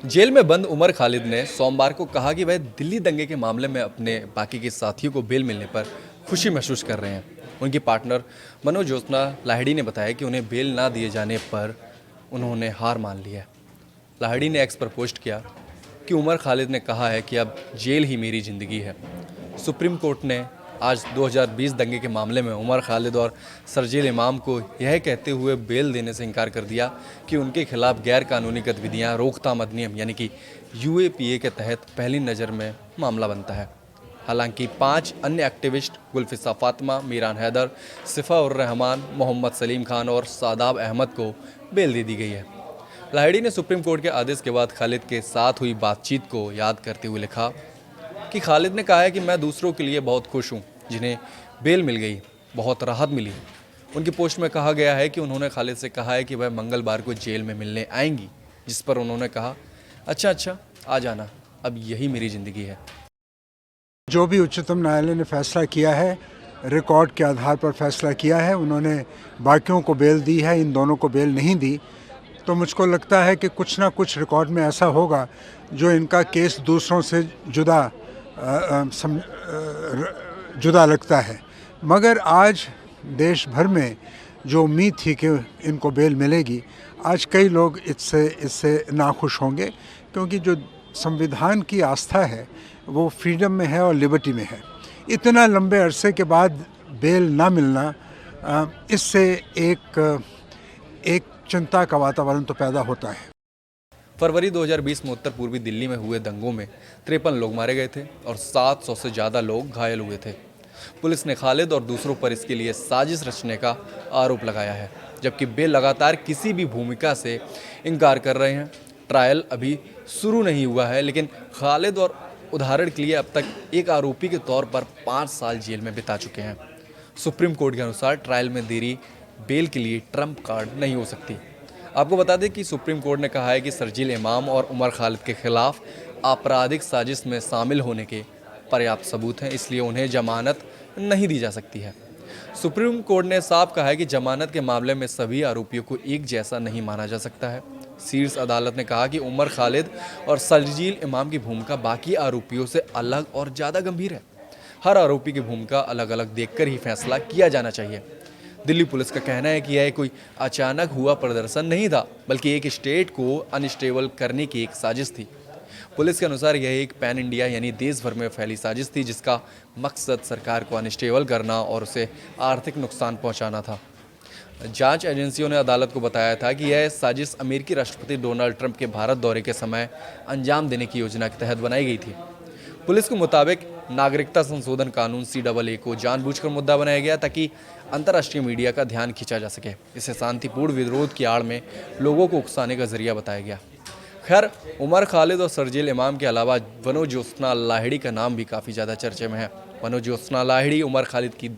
Jail में बंद उमर खालिद ने सोमवार को कहा कि वह दिल्ली दंगे के मामले में अपने बाकी के साथियों को बेल मिलने पर खुशी महसूस कर रहे हैं। उनकी पार्टनर मनोज ज्योत्सना लाहिड़ी ने बताया कि उन्हें बेल ना दिए जाने पर उन्होंने हार मान ली है। लाहिड़ी ने एक्स पर पोस्ट किया कि उमर खालिद ने कहा है कि अब जेल ही मेरी ज़िंदगी है। सुप्रीम कोर्ट ने आज 2020 दंगे के मामले में उमर खालिद और शरजील इमाम को यह कहते हुए बेल देने से इनकार कर दिया कि उनके खिलाफ गैर कानूनी गतिविधियां रोकथाम अधिनियम यानी कि यूएपीए के तहत पहली नज़र में मामला बनता है। हालांकि 5 अन्य एक्टिविस्ट गुलफिसा फातिमा, मीरान हैदर, सिफा उर रहमान, मोहम्मद सलीम खान और सादाब अहमद को बेल दे दी गई है। लाहिड़ी ने सुप्रीम कोर्ट के आदेश के बाद खालिद के साथ हुई बातचीत को याद करते हुए लिखा कि खालिद ने कहा है कि मैं दूसरों के लिए बहुत खुश हूँ जिन्हें बेल मिल गई, बहुत राहत मिली। उनकी पोस्ट में कहा गया है कि उन्होंने खालिद से कहा है कि वह मंगलवार को जेल में मिलने आएंगी, जिस पर उन्होंने कहा अच्छा आ जाना, अब यही मेरी ज़िंदगी है। जो भी उच्चतम न्यायालय ने फैसला किया है, रिकॉर्ड के आधार पर फैसला किया है। उन्होंने बाकियों को बेल दी है, इन दोनों को बेल नहीं दी। तो मुझको लगता है कि कुछ ना कुछ रिकॉर्ड में ऐसा होगा जो इनका केस दूसरों से जुदा लगता है। मगर आज देश भर में जो उम्मीद थी कि इनको बेल मिलेगी, आज कई लोग इससे नाखुश होंगे, क्योंकि जो संविधान की आस्था है वो फ्रीडम में है और लिबर्टी में है। इतना लंबे अरसे के बाद बेल ना मिलना, इससे एक चिंता का वातावरण तो पैदा होता है। फरवरी 2020 में उत्तर पूर्वी दिल्ली में हुए दंगों में 53 लोग मारे गए थे और 700 से ज़्यादा लोग घायल हुए थे। पुलिस ने खालिद और दूसरों पर इसके लिए साजिश रचने का आरोप लगाया है, जबकि वे लगातार किसी भी भूमिका से इनकार कर रहे हैं। ट्रायल अभी शुरू नहीं हुआ है, लेकिन खालिद और उदाहरण के लिए अब तक एक आरोपी के तौर पर 5 साल जेल में बिता चुके हैं। सुप्रीम कोर्ट के अनुसार ट्रायल में देरी बेल के लिए ट्रम्प कार्ड नहीं हो सकती। आपको बता दें कि सुप्रीम कोर्ट ने कहा है कि शरजील इमाम और उमर खालिद के खिलाफ आपराधिक साजिश में शामिल होने के पर्याप्त सबूत हैं, इसलिए उन्हें जमानत नहीं दी जा सकती है। सुप्रीम कोर्ट ने साफ कहा है कि जमानत के मामले में सभी आरोपियों को एक जैसा नहीं माना जा सकता है। शीर्ष अदालत ने कहा कि उमर खालिद और शरजील इमाम की भूमिका बाकी आरोपियों से अलग और ज़्यादा गंभीर है। हर आरोपी की भूमिका अलग अलग देखकर ही फैसला किया जाना चाहिए। दिल्ली पुलिस का कहना है कि यह कोई अचानक हुआ प्रदर्शन नहीं था, बल्कि एक स्टेट को अनस्टेबल करने की एक साजिश थी। पुलिस के अनुसार यह एक पैन इंडिया यानी देश भर में फैली साजिश थी, जिसका मकसद सरकार को अनस्टेबल करना और उसे आर्थिक नुकसान पहुंचाना था। जांच एजेंसियों ने अदालत को बताया था कि यह साजिश अमेरिकी राष्ट्रपति डोनाल्ड ट्रंप के भारत दौरे के समय अंजाम देने की योजना के तहत बनाई गई थी। पुलिस के मुताबिक नागरिकता संशोधन कानून CAA को जानबूझकर मुद्दा बनाया गया ताकि अंतर्राष्ट्रीय मीडिया का ध्यान खींचा जा सके। इसे शांतिपूर्ण विरोध की आड़ में लोगों को उकसाने का जरिया बताया गया। खैर, उमर खालिद और शरजील इमाम के अलावा मनोज ज्योत्सना लाहिड़ी का नाम भी काफ़ी ज़्यादा चर्चे में है। मनोज ज्योत्सना लाहिड़ी उमर खालिद की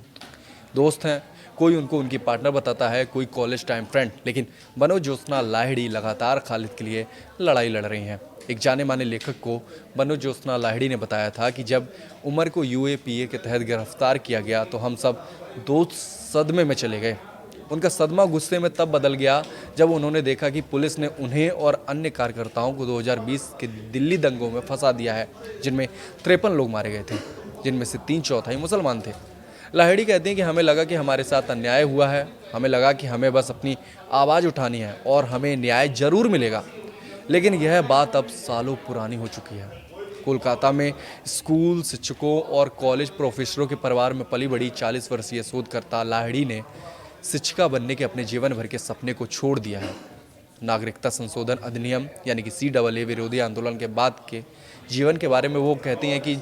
दोस्त हैं। कोई उनको उनकी पार्टनर बताता है, कोई कॉलेज टाइम फ्रेंड, लेकिन मनोज ज्योत्सना लाहिड़ी लगातार खालिद के लिए लड़ाई लड़ रही हैं। एक जाने माने लेखक को मनोज ज्योत्सना लाहिड़ी ने बताया था कि जब उमर को यूएपीए के तहत गिरफ्तार किया गया तो हम सब दो सदमे में चले गए। उनका सदमा गुस्से में तब बदल गया जब उन्होंने देखा कि पुलिस ने उन्हें और अन्य कार्यकर्ताओं को 2020 के दिल्ली दंगों में फंसा दिया है, जिनमें 53 लोग मारे गए थे, जिनमें से 3/4 मुसलमान थे। लाहिड़ी कहते हैं कि हमें लगा कि हमारे साथ अन्याय हुआ है, हमें लगा कि हमें बस अपनी आवाज़ उठानी है और हमें न्याय जरूर मिलेगा, लेकिन यह बात अब सालों पुरानी हो चुकी है। कोलकाता में स्कूल शिक्षकों और कॉलेज प्रोफेसरों के परिवार में पली बड़ी 40 वर्षीय शोधकर्ता लाहिड़ी ने शिक्षिका बनने के अपने जीवन भर के सपने को छोड़ दिया है। नागरिकता संशोधन अधिनियम यानी कि CAA विरोधी आंदोलन के बाद के जीवन के बारे में वो कहती हैं कि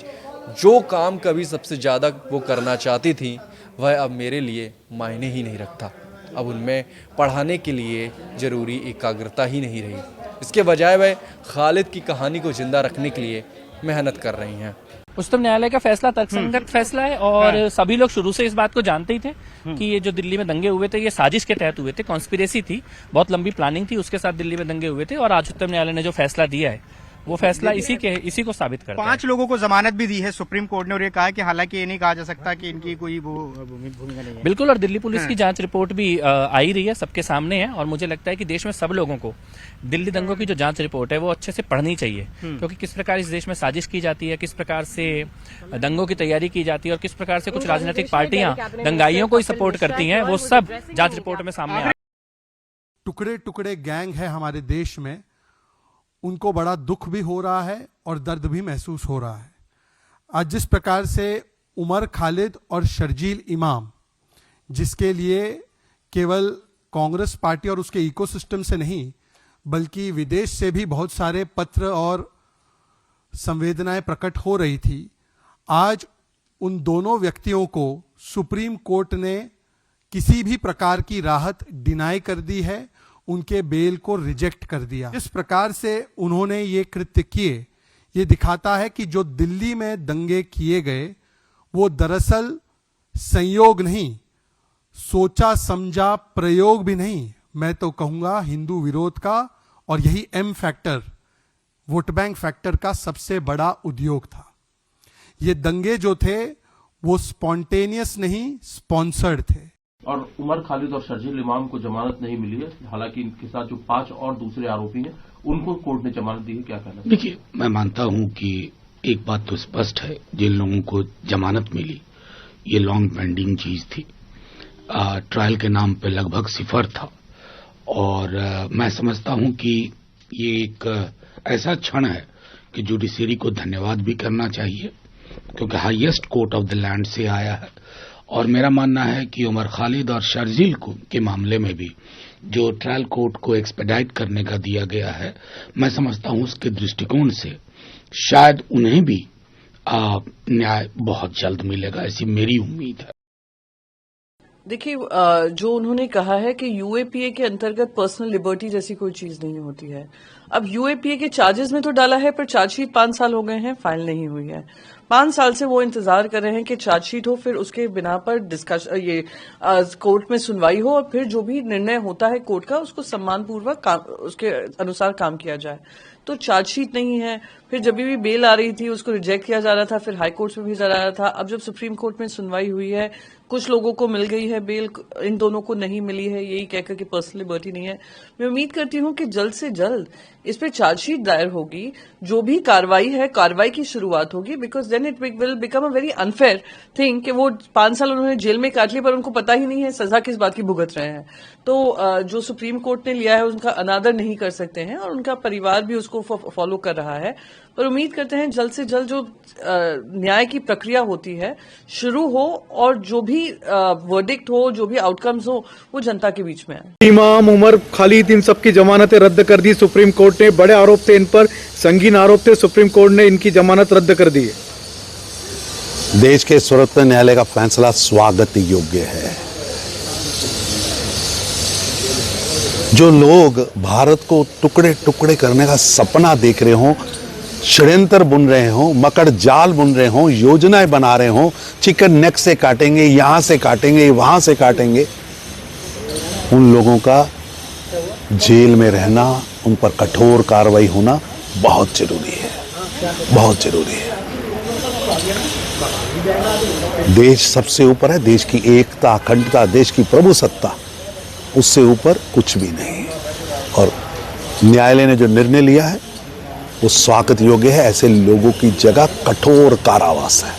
जो काम कभी सबसे ज़्यादा वो करना चाहती थी, वह अब मेरे लिए मायने ही नहीं रखता। अब उनमें पढ़ाने के लिए ज़रूरी एकाग्रता ही नहीं रही। इसके बजाय वह खालिद की कहानी को जिंदा रखने के लिए मेहनत कर रही हैं। उच्चतम न्यायालय का फैसला तर्कसंगत फैसला है और सभी लोग शुरू से इस बात को जानते ही थे कि ये जो दिल्ली में दंगे हुए थे ये साजिश के तहत हुए थे, कॉन्स्पिरेसी थी, बहुत लंबी प्लानिंग थी, उसके साथ दिल्ली में दंगे हुए थे। और आज उच्चतम न्यायालय ने जो फैसला दिया है वो फैसला इसी को साबित करता है। 5 लोगों को जमानत भी दी है सुप्रीम कोर्ट ने और ये कहा है कि हालांकि ये नहीं कहा जा सकता कि इनकी कोई वो भूमिका नहीं है। बिल्कुल, और दिल्ली पुलिस की जांच रिपोर्ट भी आई रही है, सबके सामने है। और मुझे लगता है कि देश में सब लोगों को दिल्ली दंगों की जो जांच रिपोर्ट है वो अच्छे से पढ़नी चाहिए, क्योंकि किस प्रकार इस देश में साजिश की जाती है, किस प्रकार से दंगों की तैयारी की जाती है और किस प्रकार से कुछ राजनीतिक पार्टियां दंगाइयों को ही सपोर्ट करती हैं, वो सब जांच रिपोर्ट में सामने आ। टुकड़े टुकड़े गैंग है हमारे देश में, उनको बड़ा दुख भी हो रहा है और दर्द भी महसूस हो रहा है। आज जिस प्रकार से उमर खालिद और शर्जील इमाम, जिसके लिए केवल कांग्रेस पार्टी और उसके इकोसिस्टम से नहीं बल्कि विदेश से भी बहुत सारे पत्र और संवेदनाएं प्रकट हो रही थी, आज उन दोनों व्यक्तियों को सुप्रीम कोर्ट ने किसी भी प्रकार की राहत डिनाई कर दी है, उनके बेल को रिजेक्ट कर दिया। जिस प्रकार से उन्होंने ये कृत्य किए, ये दिखाता है कि जो दिल्ली में दंगे किए गए वो दरअसल संयोग नहीं, सोचा समझा प्रयोग भी नहीं, मैं तो कहूंगा हिंदू विरोध का और यही M factor, vote bank factor का सबसे बड़ा उद्योग था। ये दंगे जो थे वो स्पॉन्टेनियस नहीं, स्पॉन्सर्ड थे। और उमर खालिद और शर्जील इमाम को जमानत नहीं मिली है, हालांकि इनके साथ जो 5 और दूसरे आरोपी हैं उनको कोर्ट ने जमानत दी है। क्या कहना? देखिए, मैं मानता हूं कि एक बात तो स्पष्ट है, जिन लोगों को जमानत मिली ये लॉन्ग पेंडिंग चीज थी, ट्रायल के नाम पे लगभग 0 था। और मैं समझता हूं कि ये एक ऐसा क्षण है कि जुडिशरी को धन्यवाद भी करना चाहिए, क्योंकि highest court of the land से आया है। और मेरा मानना है कि उमर खालिद और शर्जील को के मामले में भी जो ट्रायल कोर्ट को एक्सपेडाइट करने का दिया गया है, मैं समझता हूं उसके दृष्टिकोण से शायद उन्हें भी न्याय बहुत जल्द मिलेगा, ऐसी मेरी उम्मीद है। देखिए, जो उन्होंने कहा है कि यूएपीए के अंतर्गत पर्सनल लिबर्टी जैसी कोई चीज नहीं होती है। अब यूएपीए के चार्जेस में तो डाला है, पर चार्जशीट 5 साल हो गए हैं, फाइल नहीं हुई है। 5 साल से वो इंतजार कर रहे हैं कि चार्जशीट हो, फिर उसके बिना पर डिस्कशन कोर्ट में सुनवाई हो और फिर जो भी निर्णय होता है कोर्ट का उसको सम्मानपूर्वक उसके अनुसार काम किया जाए। तो चार्जशीट नहीं है, फिर जब भी बेल आ रही थी उसको रिजेक्ट किया जा रहा था, फिर हाई कोर्ट में भेजा जा रहा था। अब जब सुप्रीम कोर्ट में सुनवाई हुई है, कुछ लोगों को मिल गई है बेल, इन दोनों को नहीं मिली है, यही कहकर कि पर्सनल लिबर्टी नहीं है। मैं उम्मीद करती हूं कि जल्द से जल्द इस पर चार्जशीट दायर होगी, जो भी कार्रवाई है कार्रवाई की शुरुआत होगी, because then it will become a very unfair thing कि वो 5 साल उन्होंने जेल में काट लिए पर उनको पता ही नहीं है सजा किस बात की भुगत रहे हैं। तो जो सुप्रीम कोर्ट ने लिया है उनका अनादर नहीं कर सकते हैं और उनका परिवार भी उसको फॉलो कर रहा है। पर उम्मीद करते हैं जल्द से जल्द जो न्याय की प्रक्रिया होती है शुरू हो और जो भी वर्डिक्ट हो, जो भी आउटकम्स हो, वो जनता के बीच में आए। इमाम, उमर खालिद, इन सबकी जमानतें रद्द कर दी सुप्रीम कोर्ट ने। बड़े आरोप थे इन पर, संगीन आरोप थे, सुप्रीम कोर्ट ने इनकी जमानत रद्द कर दी है। देश के सर्वोच्च न्यायालय का फैसला स्वागत योग्य है। जो लोग भारत को टुकड़े टुकड़े करने का सपना देख रहे हों, षड्यंत्र बुन रहे हों, मकड़ जाल बुन रहे हों, योजनाएं बना रहे हों, चिकन नेक से काटेंगे, यहां से काटेंगे, वहां से काटेंगे, उन लोगों का जेल में रहना, उन पर कठोर कार्रवाई होना बहुत जरूरी है, बहुत जरूरी है। देश सबसे ऊपर है, देश की एकता, अखंडता, देश की प्रभुसत्ता, उससे ऊपर कुछ भी नहीं। और न्यायालय ने जो निर्णय लिया है वो स्वागत योग्य है। ऐसे लोगों की जगह कठोर कारावास है।